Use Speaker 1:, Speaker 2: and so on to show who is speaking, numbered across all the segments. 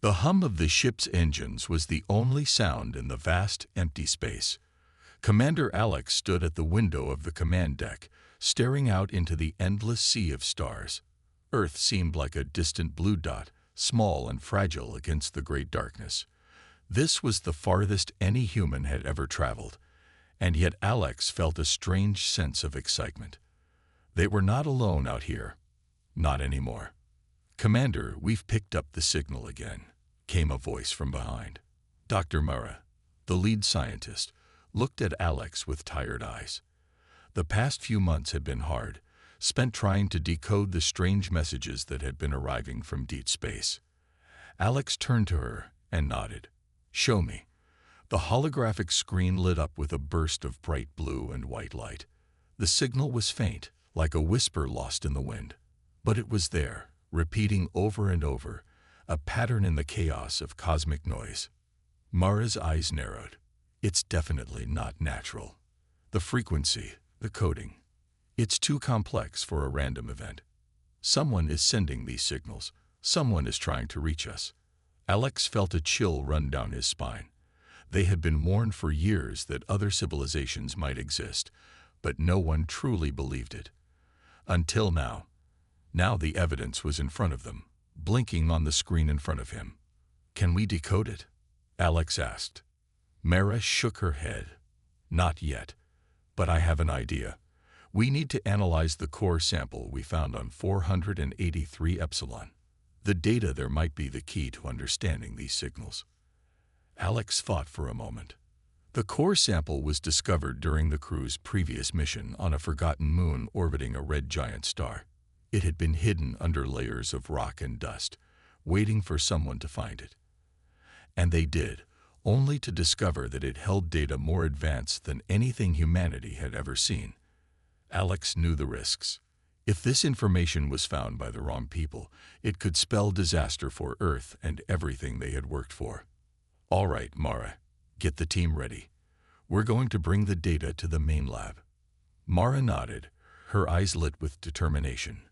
Speaker 1: The hum of the ship's engines was the only sound in the vast, empty space. Commander Alex stood at the window of the command deck, staring out into the endless sea of stars. Earth seemed like a distant blue dot, small and fragile against the great darkness. This was the farthest any human had ever traveled, and yet Alex felt a strange sense of excitement. They were not alone out here. Not anymore. "Commander, we've picked up the signal again," came a voice from behind. Dr. Murrah, the lead scientist, looked at Alex with tired eyes. The past few months had been hard, spent trying to decode the strange messages that had been arriving from deep space. Alex turned to her and nodded. "Show me." The holographic screen lit up with a burst of bright blue and white light. The signal was faint, like a whisper lost in the wind. But it was there, repeating over and over, a pattern in the chaos of cosmic noise. Mara's eyes narrowed. It's definitely not natural. The frequency, the coding. It's too complex for a random event. Someone is sending these signals. Someone is trying to reach us. Alex felt a chill run down his spine. They had been warned for years that other civilizations might exist, but no one truly believed it. Until now. Now the evidence was in front of them, blinking on the screen in front of him. "Can we decode it?" Alex asked. Mara shook her head. "Not yet, but I have an idea. We need to analyze the core sample we found on 483 Epsilon. The data there might be the key to understanding these signals." Alex thought for a moment. The core sample was discovered during the crew's previous mission on a forgotten moon orbiting a red giant star. It had been hidden under layers of rock and dust, waiting for someone to find it. And they did, only to discover that it held data more advanced than anything humanity had ever seen. Alex knew the risks. If this information was found by the wrong people, it could spell disaster for Earth and everything they had worked for. "All right, Mara, get the team ready. We're going to bring the data to the main lab." Mara nodded, her eyes lit with determination.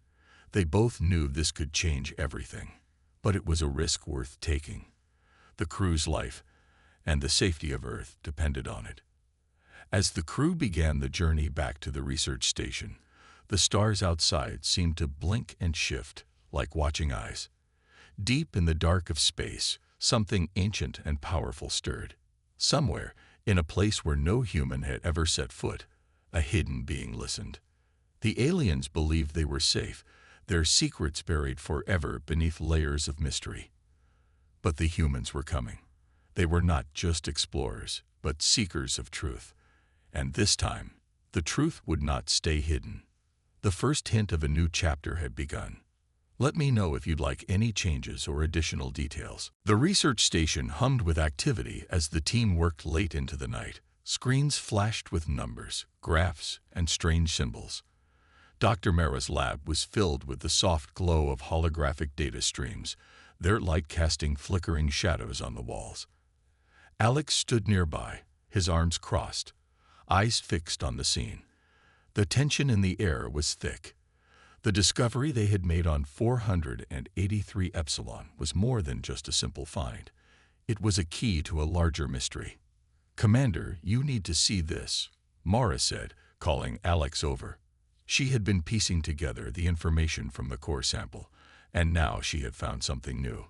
Speaker 1: They both knew this could change everything, but it was a risk worth taking. The crew's life and the safety of Earth depended on it. As the crew began the journey back to the research station, the stars outside seemed to blink and shift like watching eyes. Deep in the dark of space, something ancient and powerful stirred. Somewhere, in a place where no human had ever set foot, a hidden being listened. The aliens believed they were safe, their secrets buried forever beneath layers of mystery. But the humans were coming. They were not just explorers, but seekers of truth. And this time, the truth would not stay hidden. The first hint of a new chapter had begun. Let me know if you'd like any changes or additional details. The research station hummed with activity as the team worked late into the night. Screens flashed with numbers, graphs, and strange symbols. Dr. Mara's lab was filled with the soft glow of holographic data streams, their light casting flickering shadows on the walls. Alex stood nearby, his arms crossed, eyes fixed on the scene. The tension in the air was thick. The discovery they had made on 483 Epsilon was more than just a simple find. It was a key to a larger mystery. "Commander, you need to see this," Mara said, calling Alex over. She had been piecing together the information from the core sample, and now she had found something new.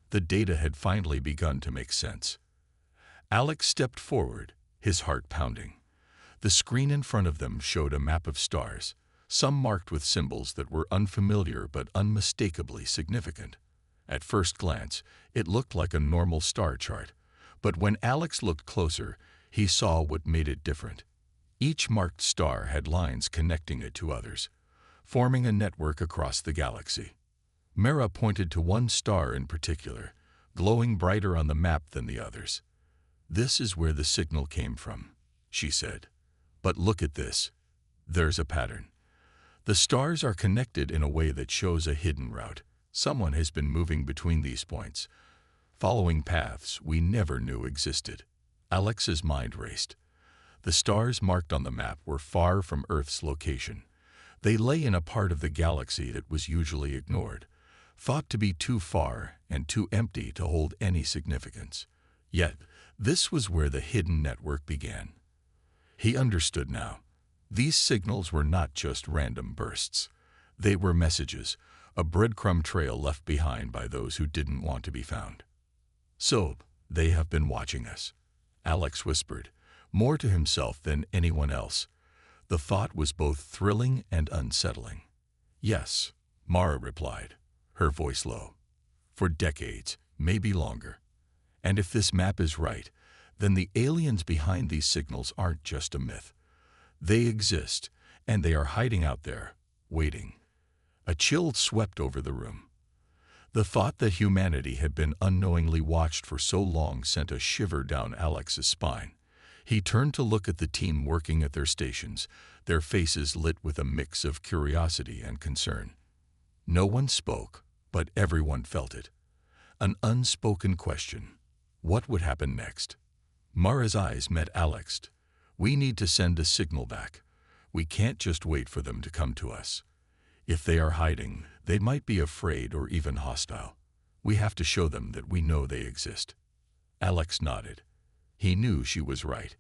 Speaker 1: The data had finally begun to make sense. Alex stepped forward, his heart pounding. The screen in front of them showed a map of stars, some marked with symbols that were unfamiliar but unmistakably significant. At first glance, it looked like a normal star chart, but when Alex looked closer, he saw what made it different. Each marked star had lines connecting it to others, forming a network across the galaxy. Mara pointed to one star in particular, glowing brighter on the map than the others. "This is where the signal came from," she said. "But look at this. There's a pattern. The stars are connected in a way that shows a hidden route. Someone has been moving between these points, following paths we never knew existed." Alex's mind raced. The stars marked on the map were far from Earth's location. They lay in a part of the galaxy that was usually ignored, thought to be too far and too empty to hold any significance. Yet, this was where the hidden network began. He understood now. These signals were not just random bursts. They were messages, a breadcrumb trail left behind by those who didn't want to be found. "So, they have been watching us," Alex whispered, more to himself than anyone else. The thought was both thrilling and unsettling. "Yes," Mara replied, her voice low. "For decades, maybe longer. And if this map is right, then the aliens behind these signals aren't just a myth. They exist, and they are hiding out there, waiting." A chill swept over the room. The thought that humanity had been unknowingly watched for so long sent a shiver down Alex's spine. He turned to look at the team working at their stations, their faces lit with a mix of curiosity and concern. No one spoke, but everyone felt it. An unspoken question. What would happen next? Mara's eyes met Alex's. "We need to send a signal back. We can't just wait for them to come to us. If they are hiding, they might be afraid or even hostile. We have to show them that we know they exist." Alex nodded. He knew she was right.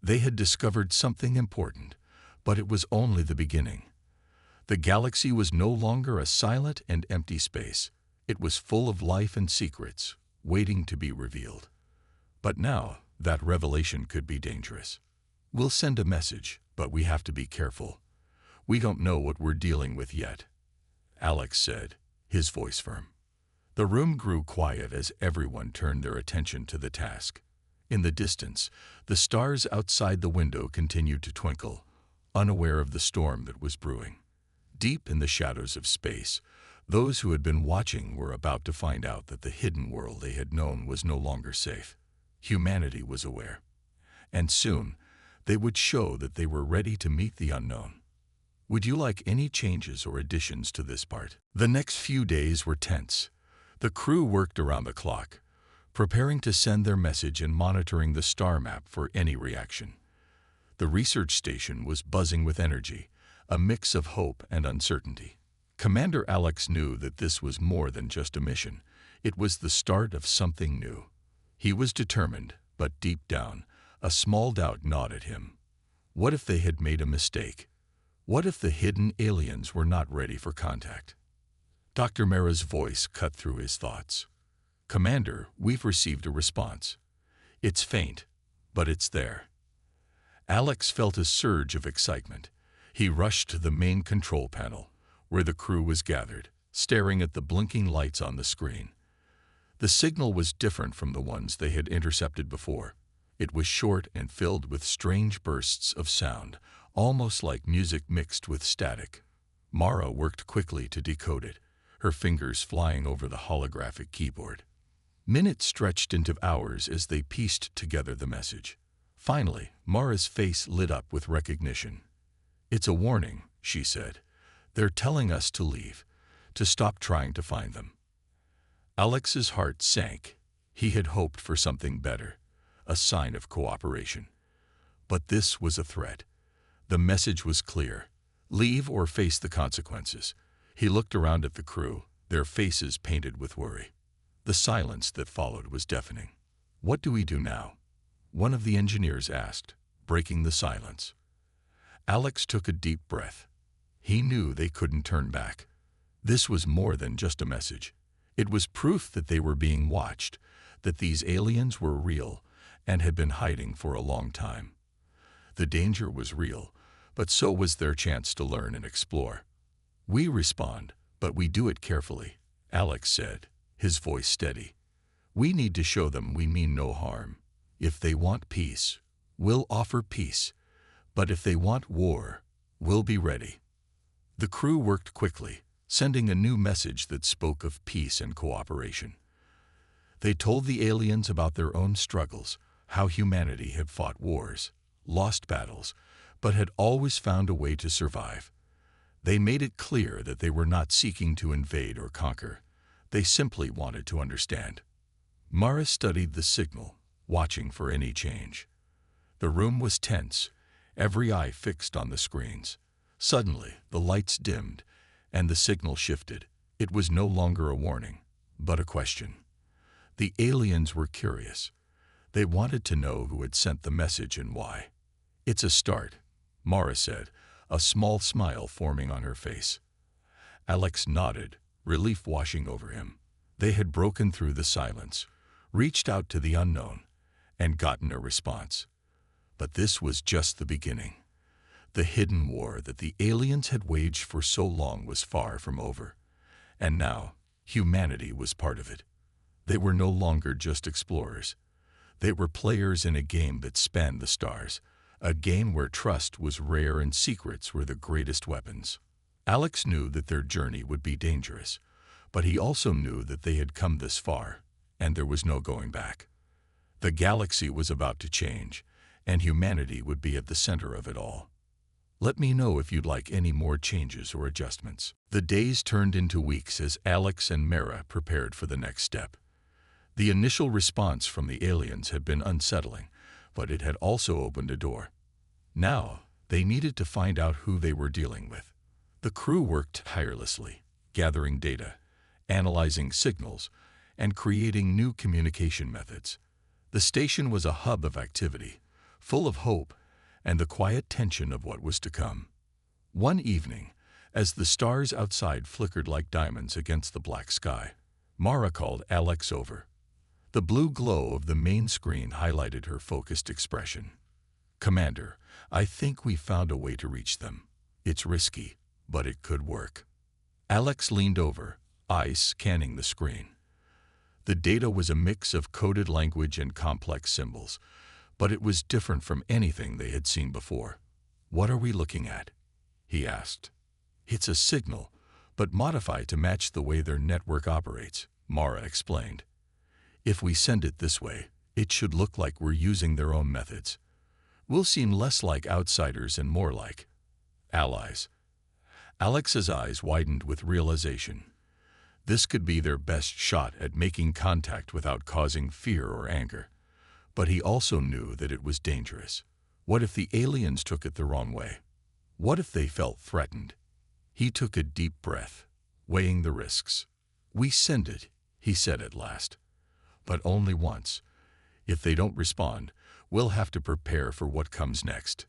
Speaker 1: They had discovered something important, but it was only the beginning. The galaxy was no longer a silent and empty space. It was full of life and secrets, waiting to be revealed. But now, that revelation could be dangerous. "We'll send a message, but we have to be careful. We don't know what we're dealing with yet," Alex said, his voice firm. The room grew quiet as everyone turned their attention to the task. In the distance, the stars outside the window continued to twinkle, unaware of the storm that was brewing. Deep in the shadows of space, those who had been watching were about to find out that the hidden world they had known was no longer safe. Humanity was aware. And soon, they would show that they were ready to meet the unknown. Would you like any changes or additions to this part? The next few days were tense. The crew worked around the clock, preparing to send their message and monitoring the star map for any reaction. The research station was buzzing with energy, a mix of hope and uncertainty. Commander Alex knew that this was more than just a mission. It was the start of something new. He was determined, but deep down, a small doubt gnawed at him. What if they had made a mistake? What if the hidden aliens were not ready for contact? Dr. Mara's voice cut through his thoughts. "Commander, we've received a response. It's faint, but it's there." Alex felt a surge of excitement. He rushed to the main control panel, where the crew was gathered, staring at the blinking lights on the screen. The signal was different from the ones they had intercepted before. It was short and filled with strange bursts of sound, almost like music mixed with static. Mara worked quickly to decode it, her fingers flying over the holographic keyboard. Minutes stretched into hours as they pieced together the message. Finally, Mara's face lit up with recognition. "It's a warning," she said. "They're telling us to leave, to stop trying to find them." Alex's heart sank. He had hoped for something better, a sign of cooperation. But this was a threat. The message was clear. Leave or face the consequences. He looked around at the crew, their faces painted with worry. The silence that followed was deafening. "What do we do now?" one of the engineers asked, breaking the silence. Alex took a deep breath. He knew they couldn't turn back. This was more than just a message. It was proof that they were being watched, that these aliens were real and had been hiding for a long time. The danger was real, but so was their chance to learn and explore. "We respond, but we do it carefully," Alex said, his voice steady. "We need to show them we mean no harm. If they want peace, we'll offer peace. But if they want war, we'll be ready." The crew worked quickly, sending a new message that spoke of peace and cooperation. They told the aliens about their own struggles, how humanity had fought wars, lost battles, but had always found a way to survive. They made it clear that they were not seeking to invade or conquer. They simply wanted to understand. Mara studied the signal, watching for any change. The room was tense, every eye fixed on the screens. Suddenly, the lights dimmed, and the signal shifted. It was no longer a warning, but a question. The aliens were curious. They wanted to know who had sent the message and why. "It's a start," Mara said, a small smile forming on her face. Alex nodded, relief washing over him. They had broken through the silence, reached out to the unknown, and gotten a response. But this was just the beginning. The hidden war that the aliens had waged for so long was far from over. And now, humanity was part of it. They were no longer just explorers. They were players in a game that spanned the stars, a game where trust was rare and secrets were the greatest weapons. Alex knew that their journey would be dangerous, but he also knew that they had come this far, and there was no going back. The galaxy was about to change, and humanity would be at the center of it all. "Let me know if you'd like any more changes or adjustments." The days turned into weeks as Alex and Mara prepared for the next step. The initial response from the aliens had been unsettling, but it had also opened a door. Now, they needed to find out who they were dealing with. The crew worked tirelessly, gathering data, analyzing signals, and creating new communication methods. The station was a hub of activity, full of hope and the quiet tension of what was to come. One evening, as the stars outside flickered like diamonds against the black sky, Mara called Alex over. The blue glow of the main screen highlighted her focused expression. "Commander, I think we found a way to reach them. It's risky, but it could work." Alex leaned over, eyes scanning the screen. The data was a mix of coded language and complex symbols, but it was different from anything they had seen before. "What are we looking at?" he asked. "It's a signal, but modified to match the way their network operates," Mara explained. "If we send it this way, it should look like we're using their own methods. We'll seem less like outsiders and more like allies." Alex's eyes widened with realization. This could be their best shot at making contact without causing fear or anger. But he also knew that it was dangerous. What if the aliens took it the wrong way? What if they felt threatened? He took a deep breath, weighing the risks. "We send it," he said at last. "But only once. If they don't respond, we'll have to prepare for what comes next."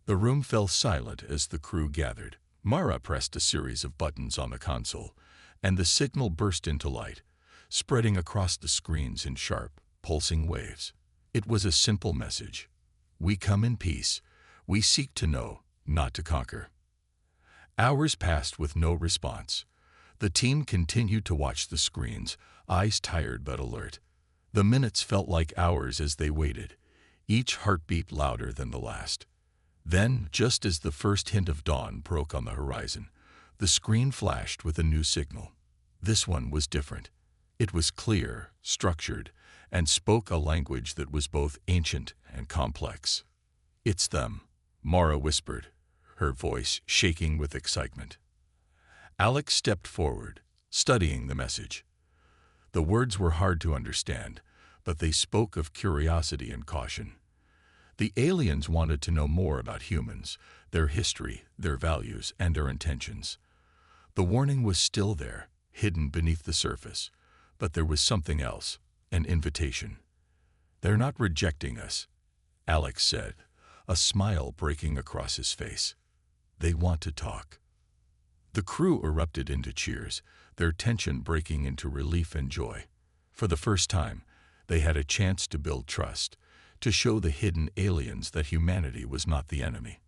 Speaker 1: The room fell silent as the crew gathered. Mara pressed a series of buttons on the console, and the signal burst into light, spreading across the screens in sharp, pulsing waves. It was a simple message. "We come in peace. We seek to know, not to conquer." Hours passed with no response. The team continued to watch the screens, eyes tired but alert. The minutes felt like hours as they waited, each heartbeat louder than the last. Then, just as the first hint of dawn broke on the horizon, the screen flashed with a new signal. This one was different. It was clear, structured, and spoke a language that was both ancient and complex. "It's them," Mara whispered, her voice shaking with excitement. Alex stepped forward, studying the message. The words were hard to understand, but they spoke of curiosity and caution. The aliens wanted to know more about humans, their history, their values, and their intentions. The warning was still there, hidden beneath the surface, but there was something else, an invitation. "They're not rejecting us," Alex said, a smile breaking across his face. "They want to talk." The crew erupted into cheers, their tension breaking into relief and joy. For the first time, they had a chance to build trust, to show the hidden aliens that humanity was not the enemy.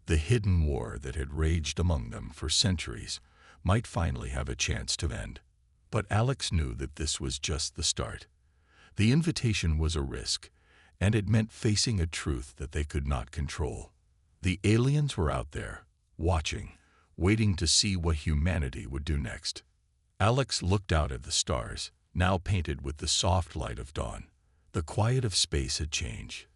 Speaker 1: The hidden war that had raged among them for centuries might finally have a chance to end. But Alex knew that this was just the start. The invitation was a risk, and it meant facing a truth that they could not control. The aliens were out there, watching, waiting to see what humanity would do next. Alex looked out at the stars, now painted with the soft light of dawn. The quiet of space had changed.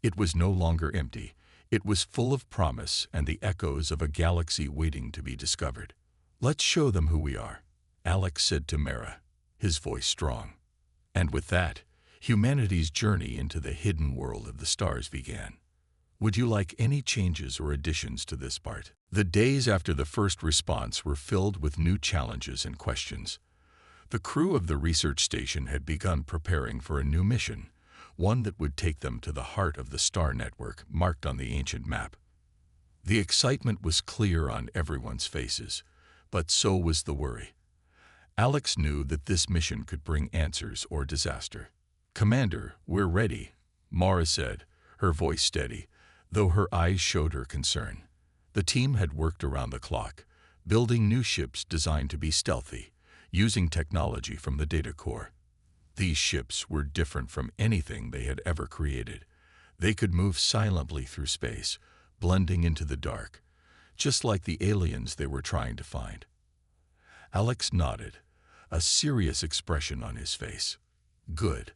Speaker 1: It was no longer empty. It was full of promise and the echoes of a galaxy waiting to be discovered. "Let's show them who we are," Alex said to Mara, his voice strong. And with that, humanity's journey into the hidden world of the stars began. Would you like any changes or additions to this part? The days after the first response were filled with new challenges and questions. The crew of the research station had begun preparing for a new mission, one that would take them to the heart of the star network marked on the ancient map. The excitement was clear on everyone's faces, but so was the worry. Alex knew that this mission could bring answers or disaster. "Commander, we're ready," Mara said, her voice steady, though her eyes showed her concern. The team had worked around the clock, building new ships designed to be stealthy, using technology from the data core. These ships were different from anything they had ever created. They could move silently through space, blending into the dark, just like the aliens they were trying to find. Alex nodded, a serious expression on his face. "Good.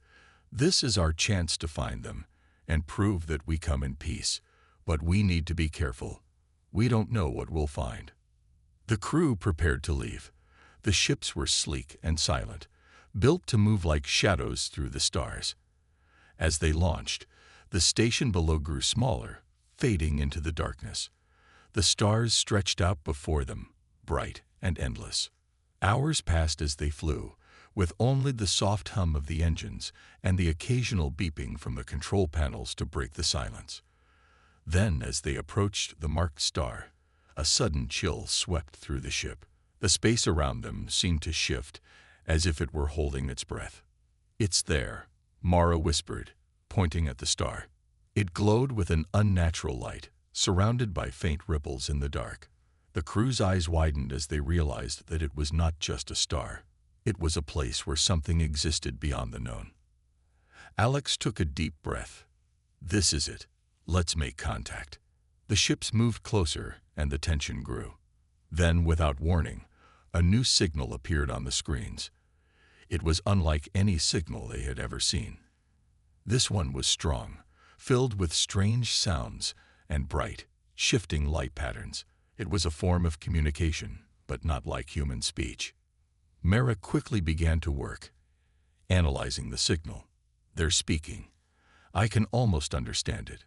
Speaker 1: This is our chance to find them and prove that we come in peace, but we need to be careful. We don't know what we'll find." The crew prepared to leave. The ships were sleek and silent, built to move like shadows through the stars. As they launched, the station below grew smaller, fading into the darkness. The stars stretched out before them, bright and endless. Hours passed as they flew, with only the soft hum of the engines and the occasional beeping from the control panels to break the silence. Then, as they approached the marked star, a sudden chill swept through the ship. The space around them seemed to shift, as if it were holding its breath. "It's there," Mara whispered, pointing at the star. It glowed with an unnatural light, surrounded by faint ripples in the dark. The crew's eyes widened as they realized that it was not just a star. It was a place where something existed beyond the known. Alex took a deep breath. "This is it. Let's make contact." The ships moved closer, and the tension grew. Then, without warning, a new signal appeared on the screens. It was unlike any signal they had ever seen. This one was strong, filled with strange sounds and bright, shifting light patterns. It was a form of communication, but not like human speech. Mara quickly began to work, analyzing the signal. "They're speaking. I can almost understand it."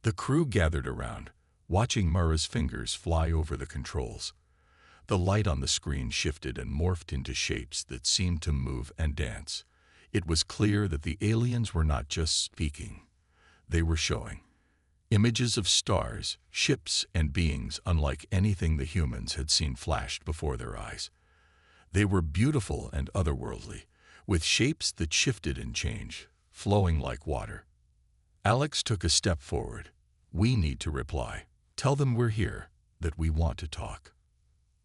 Speaker 1: The crew gathered around, watching Mara's fingers fly over the controls. The light on the screen shifted and morphed into shapes that seemed to move and dance. It was clear that the aliens were not just speaking. They were showing images of stars, ships, and beings unlike anything the humans had seen flashed before their eyes. They were beautiful and otherworldly, with shapes that shifted and changed, flowing like water. Alex took a step forward. "We need to reply. Tell them we're here, that we want to talk."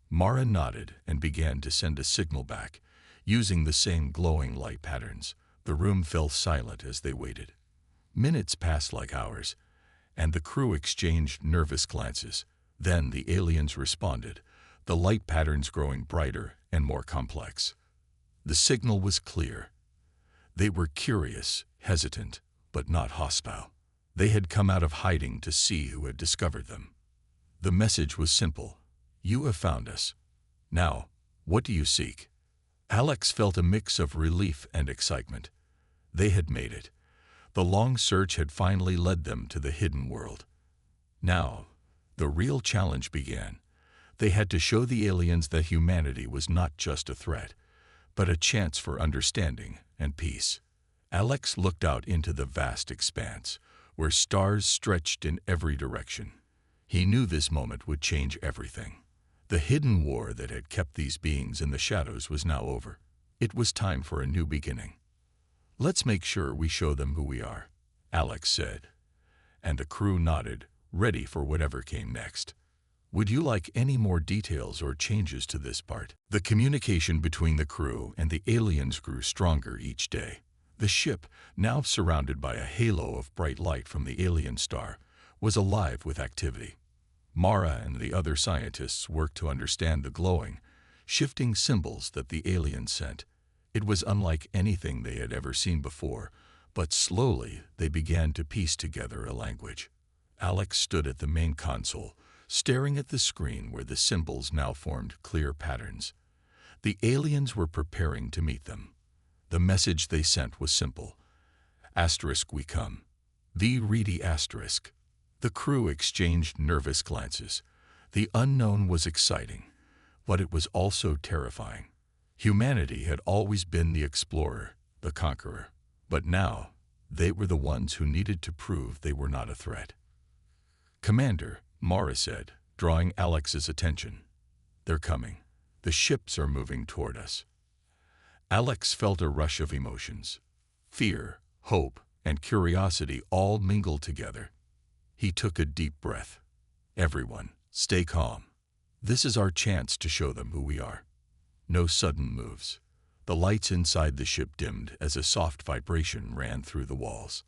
Speaker 1: Mara nodded and began to send a signal back, using the same glowing light patterns. The room fell silent as they waited. Minutes passed like hours, and the crew exchanged nervous glances. Then the aliens responded, the light patterns growing brighter and more complex. The signal was clear. They were curious, hesitant, but not hostile. They had come out of hiding to see who had discovered them. The message was simple. "You have found us. Now, what do you seek?" Alex felt a mix of relief and excitement. They had made it. The long search had finally led them to the hidden world. Now, the real challenge began. They had to show the aliens that humanity was not just a threat, but a chance for understanding and peace. Alex looked out into the vast expanse, where stars stretched in every direction. He knew this moment would change everything. The hidden war that had kept these beings in the shadows was now over. It was time for a new beginning. "Let's make sure we show them who we are," Alex said, and the crew nodded, ready for whatever came next. "Would you like any more details or changes to this part?" The communication between the crew and the aliens grew stronger each day. The ship, now surrounded by a halo of bright light from the alien star, was alive with activity. Mara and the other scientists worked to understand the glowing, shifting symbols that the aliens sent. It was unlike anything they had ever seen before, but slowly they began to piece together a language. Alex stood at the main console, staring at the screen where the symbols now formed clear patterns. The aliens were preparing to meet them. The message they sent was simple. "Asterisk we come. The reedy asterisk." The crew exchanged nervous glances. The unknown was exciting, but it was also terrifying. Humanity had always been the explorer, the conqueror, but now they were the ones who needed to prove they were not a threat. "Commander," Mara said, drawing Alex's attention. "They're coming. The ships are moving toward us." Alex felt a rush of emotions. Fear, hope, and curiosity all mingled together. He took a deep breath. "Everyone, stay calm. This is our chance to show them who we are." No sudden moves. The lights inside the ship dimmed as a soft vibration ran through the walls.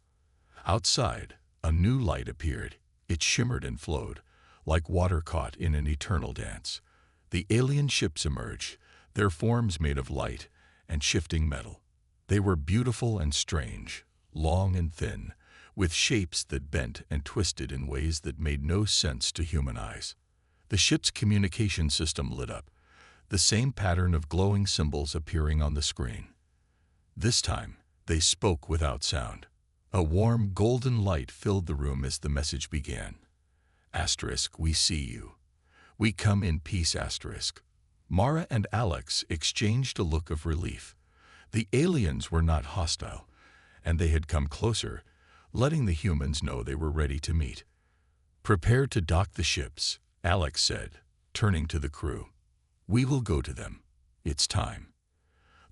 Speaker 1: Outside, a new light appeared. It shimmered and flowed, like water caught in an eternal dance. The alien ships emerged, their forms made of light and shifting metal. They were beautiful and strange, long and thin, with shapes that bent and twisted in ways that made no sense to human eyes. The ship's communication system lit up, the same pattern of glowing symbols appearing on the screen. This time, they spoke without sound. A warm, golden light filled the room as the message began. Asterisk, "We see you. We come in peace." Asterisk. Mara and Alex exchanged a look of relief. The aliens were not hostile, and they had come closer, letting the humans know they were ready to meet. "Prepare to dock the ships," Alex said, turning to the crew. "We will go to them. It's time."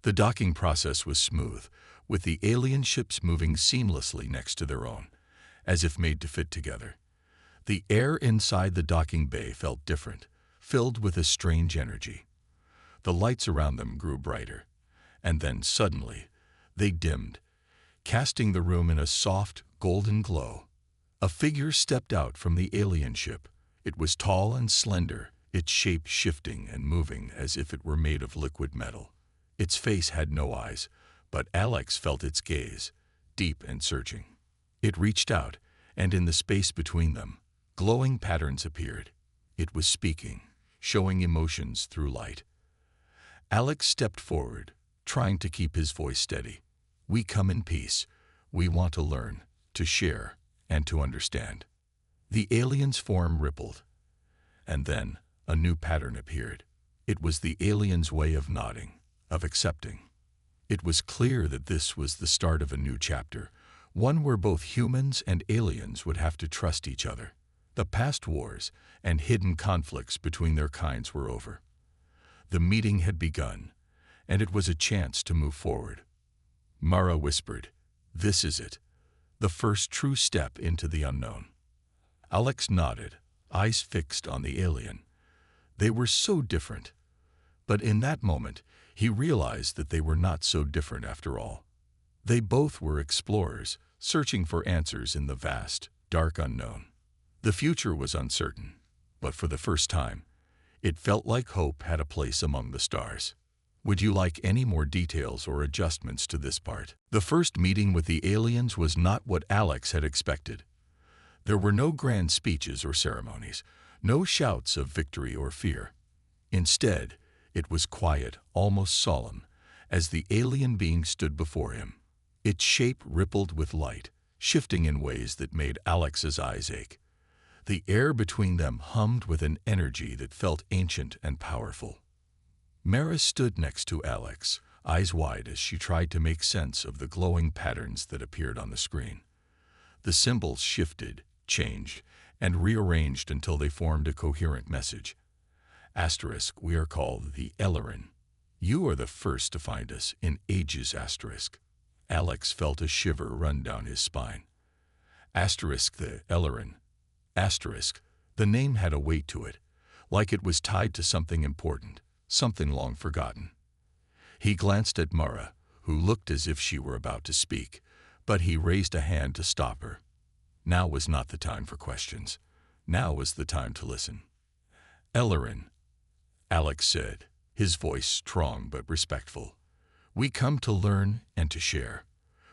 Speaker 1: The docking process was smooth, with the alien ships moving seamlessly next to their own, as if made to fit together. The air inside the docking bay felt different, filled with a strange energy. The lights around them grew brighter, and then suddenly they dimmed, casting the room in a soft, golden glow. A figure stepped out from the alien ship. It was tall and slender, its shape shifting and moving as if it were made of liquid metal. Its face had no eyes, but Alex felt its gaze, deep and searching. It reached out, and in the space between them, glowing patterns appeared. It was speaking, showing emotions through light. Alex stepped forward, trying to keep his voice steady. "We come in peace. We want to learn, to share, and to understand." The alien's form rippled, and then a new pattern appeared. It was the alien's way of nodding, of accepting. It was clear that this was the start of a new chapter, one where both humans and aliens would have to trust each other. The past wars and hidden conflicts between their kinds were over. The meeting had begun, and it was a chance to move forward. Mara whispered, "This is it, the first true step into the unknown." Alex nodded, eyes fixed on the alien. They were so different, but in that moment, he realized that they were not so different after all. They both were explorers, searching for answers in the vast, dark unknown. The future was uncertain, but for the first time, it felt like hope had a place among the stars. Would you like any more details or adjustments to this part? The first meeting with the aliens was not what Alex had expected. There were no grand speeches or ceremonies, no shouts of victory or fear. Instead, it was quiet, almost solemn, as the alien being stood before him. Its shape rippled with light, shifting in ways that made Alex's eyes ache. The air between them hummed with an energy that felt ancient and powerful. Mara stood next to Alex, eyes wide as she tried to make sense of the glowing patterns that appeared on the screen. The symbols shifted, changed, and rearranged until they formed a coherent message. Asterisk, "We are called the Ellerin. You are the first to find us in ages." Asterisk. Alex felt a shiver run down his spine. Asterisk, the Ellerin. Asterisk, the name had a weight to it, like it was tied to something important, something long forgotten. He glanced at Mara, who looked as if she were about to speak, but he raised a hand to stop her. Now was not the time for questions. Now was the time to listen. "Ellerin," Alex said, his voice strong but respectful. "We come to learn and to share.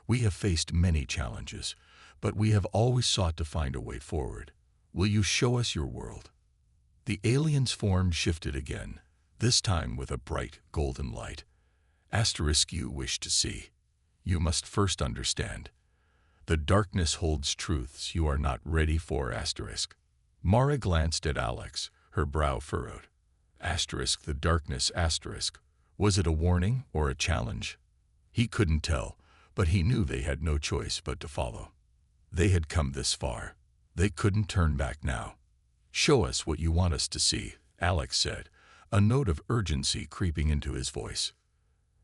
Speaker 1: We have faced many challenges, but we have always sought to find a way forward. Will you show us your world?" The alien's form shifted again, this time with a bright golden light. Asterisk, "You wish to see. You must first understand." The darkness holds truths you are not ready for, asterisk. Mara glanced at Alex, her brow furrowed. Asterisk the darkness, asterisk. Was it a warning or a challenge? He couldn't tell, but he knew they had no choice but to follow. They had come this far. They couldn't turn back now. Show us what you want us to see, Alex said, a note of urgency creeping into his voice.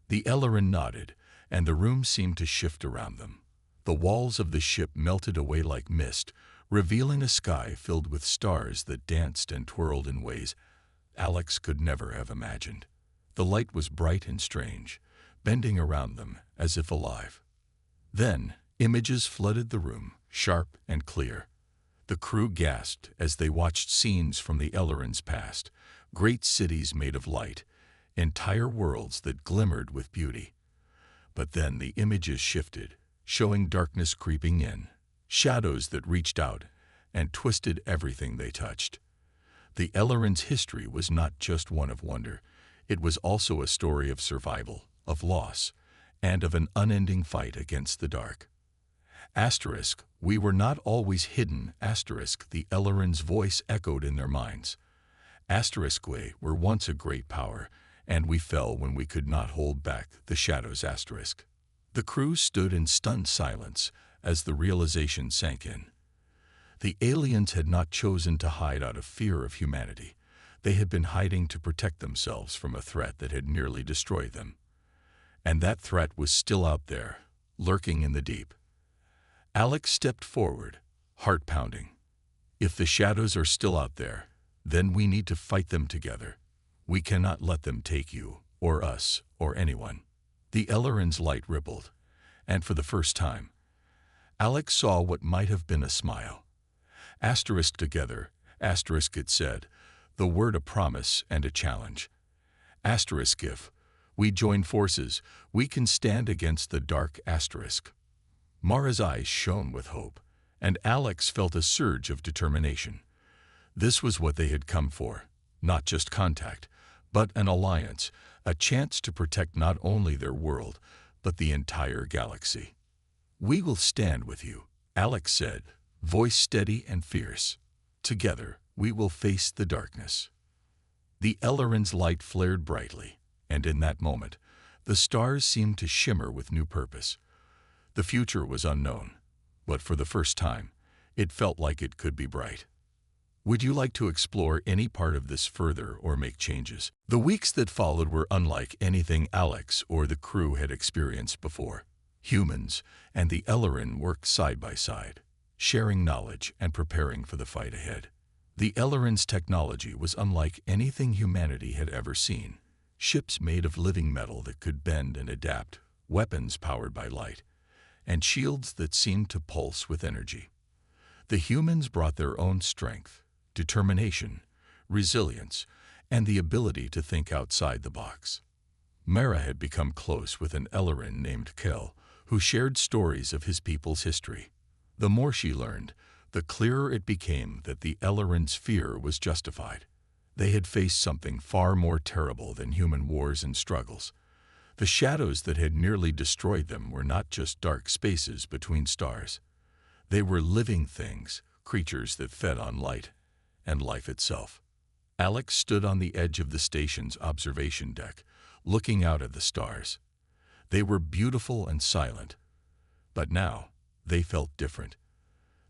Speaker 1: The Ellerin nodded, and the room seemed to shift around them. The walls of the ship melted away like mist, revealing a sky filled with stars that danced and twirled in ways Alex could never have imagined. The light was bright and strange, bending around them as if alive. Then, images flooded the room, sharp and clear. The crew gasped as they watched scenes from the Ellerin's past, great cities made of light, entire worlds that glimmered with beauty. But then the images shifted, showing darkness creeping in, shadows that reached out and twisted everything they touched. The Ellerin's history was not just one of wonder, it was also a story of survival, of loss, and of an unending fight against the dark. Asterisk, we were not always hidden, asterisk, the Ellerin's voice echoed in their minds. Asterisk, we were once a great power, and we fell when we could not hold back the shadows, asterisk. The crew stood in stunned silence as the realization sank in. The aliens had not chosen to hide out of fear of humanity. They had been hiding to protect themselves from a threat that had nearly destroyed them. And that threat was still out there, lurking in the deep. Alex stepped forward, heart pounding. If the shadows are still out there, then we need to fight them together. We cannot let them take you, or us, or anyone. The Ellerin's light rippled, and for the first time, Alex saw what might have been a smile. Asterisk together, asterisk it said, the word a promise and a challenge. Asterisk if we join forces, we can stand against the dark, asterisk. Mara's eyes shone with hope, and Alex felt a surge of determination. This was what they had come for, not just contact, but an alliance, a chance to protect not only their world, but the entire galaxy. We will stand with you, Alex said, voice steady and fierce. Together, we will face the darkness. The Ellerin's light flared brightly, and in that moment, the stars seemed to shimmer with new purpose. The future was unknown, but for the first time, it felt like it could be bright. Would you like to explore any part of this further or make changes? The weeks that followed were unlike anything Alex or the crew had experienced before. Humans and the Ellerin worked side by side, sharing knowledge and preparing for the fight ahead. The Ellerin's technology was unlike anything humanity had ever seen. Ships made of living metal that could bend and adapt, weapons powered by light, and shields that seemed to pulse with energy. The humans brought their own strength, determination, resilience, and the ability to think outside the box. Mara had become close with an Ellerin named Kel, who shared stories of his people's history. The more she learned, the clearer it became that the Ellerin's fear was justified. They had faced something far more terrible than human wars and struggles. The shadows that had nearly destroyed them were not just dark spaces between stars. They were living things, creatures that fed on light and life itself. Alex stood on the edge of the station's observation deck, looking out at the stars. They were beautiful and silent, but now they felt different.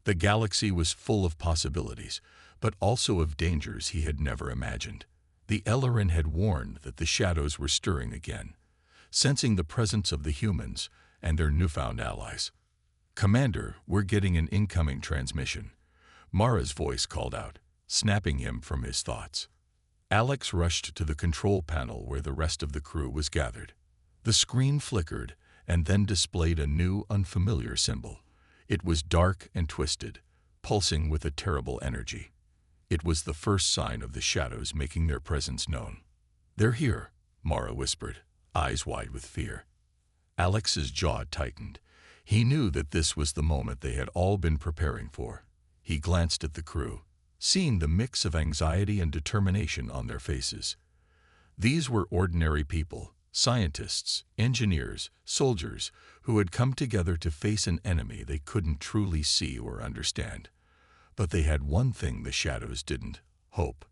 Speaker 1: The galaxy was full of possibilities, but also of dangers he had never imagined. The Ellerin had warned that the shadows were stirring again, sensing the presence of the humans and their newfound allies. "Commander, we're getting an incoming transmission," Mara's voice called out, snapping him from his thoughts. Alex rushed to the control panel where the rest of the crew was gathered. The screen flickered and then displayed a new, unfamiliar symbol. It was dark and twisted, pulsing with a terrible energy. It was the first sign of the shadows making their presence known. "They're here," Mara whispered, eyes wide with fear. Alex's jaw tightened. He knew that this was the moment they had all been preparing for. He glanced at the crew, seeing the mix of anxiety and determination on their faces. These were ordinary people, Scientists, engineers, soldiers who had come together to face an enemy they couldn't truly see or understand. But they had one thing the shadows didn't: hope.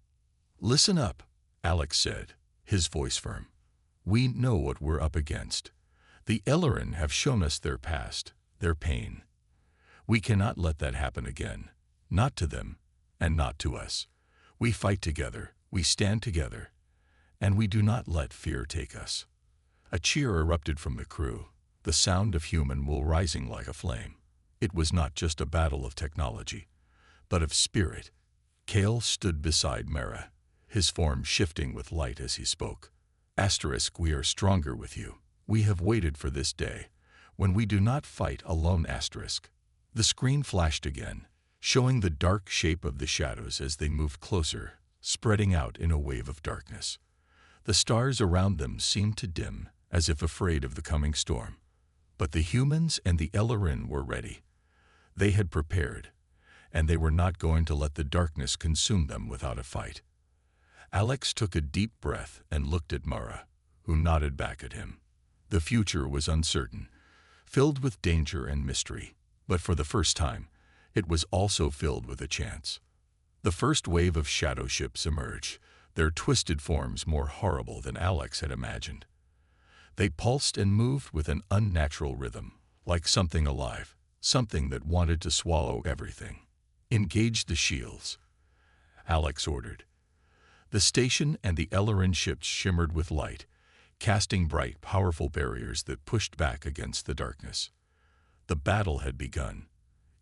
Speaker 1: "Listen up," Alex said, his voice firm. "We know what we're up against. The Ellerin have shown us their past, their pain. We cannot let that happen again. Not to them, and not to us. We fight together, we stand together, and we do not let fear take us." A cheer erupted from the crew, the sound of human will rising like a flame. It was not just a battle of technology, but of spirit. Kale stood beside Mara, his form shifting with light as he spoke. Asterisk, we are stronger with you. We have waited for this day, when we do not fight alone. Asterisk. The screen flashed again, showing the dark shape of the shadows as they moved closer, spreading out in a wave of darkness. The stars around them seemed to dim, as if afraid of the coming storm. But the humans and the Ellerin were ready. They had prepared, and they were not going to let the darkness consume them without a fight. Alex took a deep breath and looked at Mara, who nodded back at him. The future was uncertain, filled with danger and mystery, but for the first time, it was also filled with a chance. The first wave of shadow ships emerged, their twisted forms more horrible than Alex had imagined. They pulsed and moved with an unnatural rhythm, like something alive, something that wanted to swallow everything. "Engage the shields," Alex ordered. The station and the Ellerin ships shimmered with light, casting bright, powerful barriers that pushed back against the darkness. The battle had begun.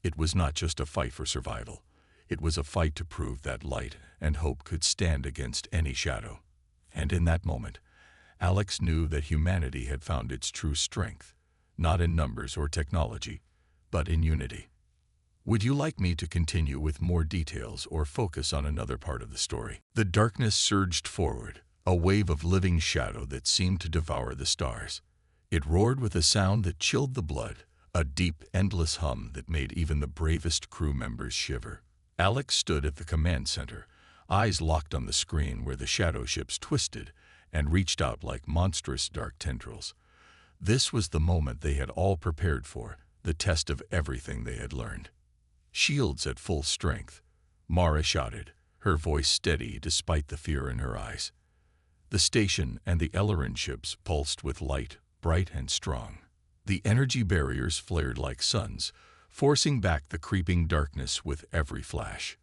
Speaker 1: It was not just a fight for survival. It was a fight to prove that light and hope could stand against any shadow. And in that moment, Alex knew that humanity had found its true strength, not in numbers or technology, but in unity. Would you like me to continue with more details or focus on another part of the story? The darkness surged forward, a wave of living shadow that seemed to devour the stars. It roared with a sound that chilled the blood, a deep, endless hum that made even the bravest crew members shiver. Alex stood at the command center, eyes locked on the screen where the shadow ships twisted and reached out like monstrous dark tendrils. This was the moment they had all prepared for, the test of everything they had learned. "Shields at full strength," Mara shouted, her voice steady despite the fear in her eyes. The station and the Ellerin ships pulsed with light, bright and strong. The energy barriers flared like suns, forcing back the creeping darkness with every flash.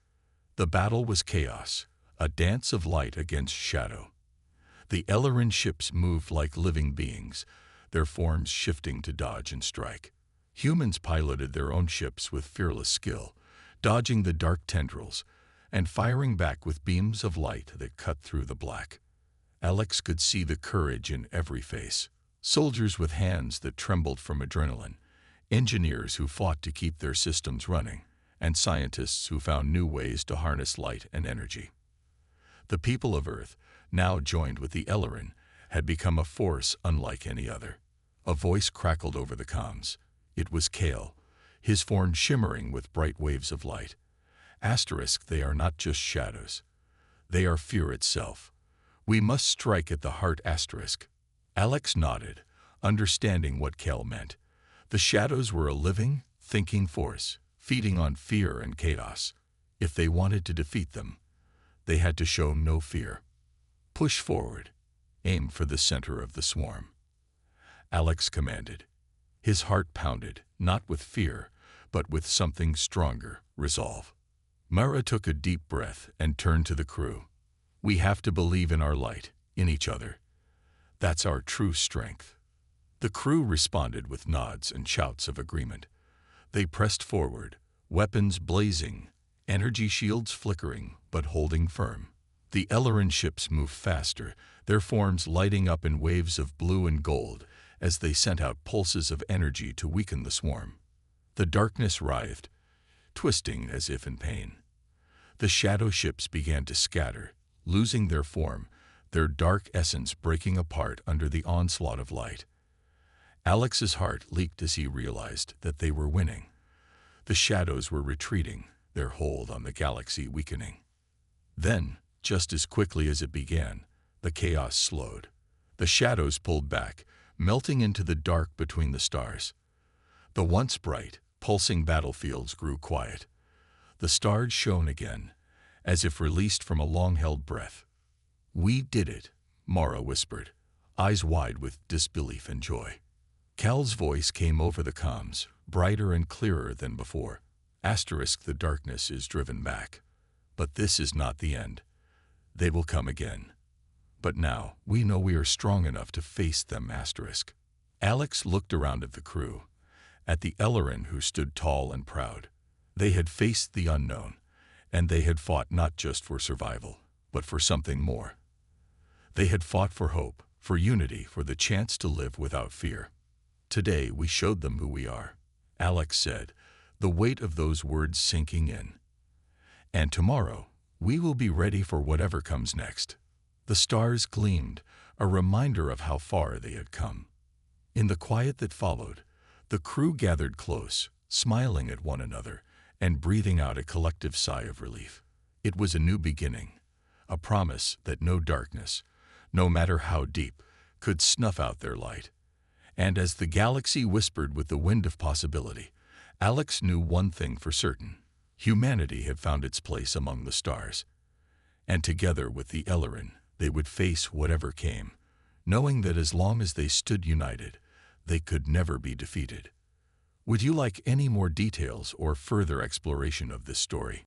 Speaker 1: The battle was chaos, a dance of light against shadow. The Ellerin ships moved like living beings, their forms shifting to dodge and strike. Humans piloted their own ships with fearless skill, dodging the dark tendrils and firing back with beams of light that cut through the black. Alex could see the courage in every face. Soldiers with hands that trembled from adrenaline, engineers who fought to keep their systems running, and scientists who found new ways to harness light and energy. The people of Earth, now joined with the Ellerin, had become a force unlike any other. A voice crackled over the comms. It was Kale, his form shimmering with bright waves of light. Asterisk, they are not just shadows. They are fear itself. We must strike at the heart. Asterisk. Alex nodded, understanding what Kale meant. The shadows were a living, thinking force, feeding on fear and chaos. If they wanted to defeat them, they had to show no fear. "Push forward. Aim for the center of the swarm," Alex commanded. His heart pounded, not with fear, but with something stronger, resolve. Mara took a deep breath and turned to the crew. "We have to believe in our light, in each other. That's our true strength." The crew responded with nods and shouts of agreement. They pressed forward, weapons blazing, energy shields flickering but holding firm. The Ellerin ships moved faster, their forms lighting up in waves of blue and gold as they sent out pulses of energy to weaken the swarm. The darkness writhed, twisting as if in pain. The shadow ships began to scatter, losing their form, their dark essence breaking apart under the onslaught of light. Alex's heart leaped as he realized that they were winning. The shadows were retreating, their hold on the galaxy weakening. Then, just as quickly as it began, the chaos slowed. The shadows pulled back, melting into the dark between the stars. The once bright, pulsing battlefields grew quiet. The stars shone again, as if released from a long-held breath. "We did it," Mara whispered, eyes wide with disbelief and joy. Cal's voice came over the comms, brighter and clearer than before. The darkness is driven back. But this is not the end. They will come again. But now, we know we are strong enough to face them. Alex looked around at the crew, at the Ellerin who stood tall and proud. They had faced the unknown, and they had fought not just for survival, but for something more. They had fought for hope, for unity, for the chance to live without fear. "Today we showed them who we are," Alex said, the weight of those words sinking in. "And tomorrow, we will be ready for whatever comes next." The stars gleamed, a reminder of how far they had come. In the quiet that followed, the crew gathered close, smiling at one another and breathing out a collective sigh of relief. It was a new beginning, a promise that no darkness, no matter how deep, could snuff out their light. And as the galaxy whispered with the wind of possibility, Alex knew one thing for certain: humanity had found its place among the stars. And together with the Ellerin, they would face whatever came, knowing that as long as they stood united, they could never be defeated. Would you like any more details or further exploration of this story?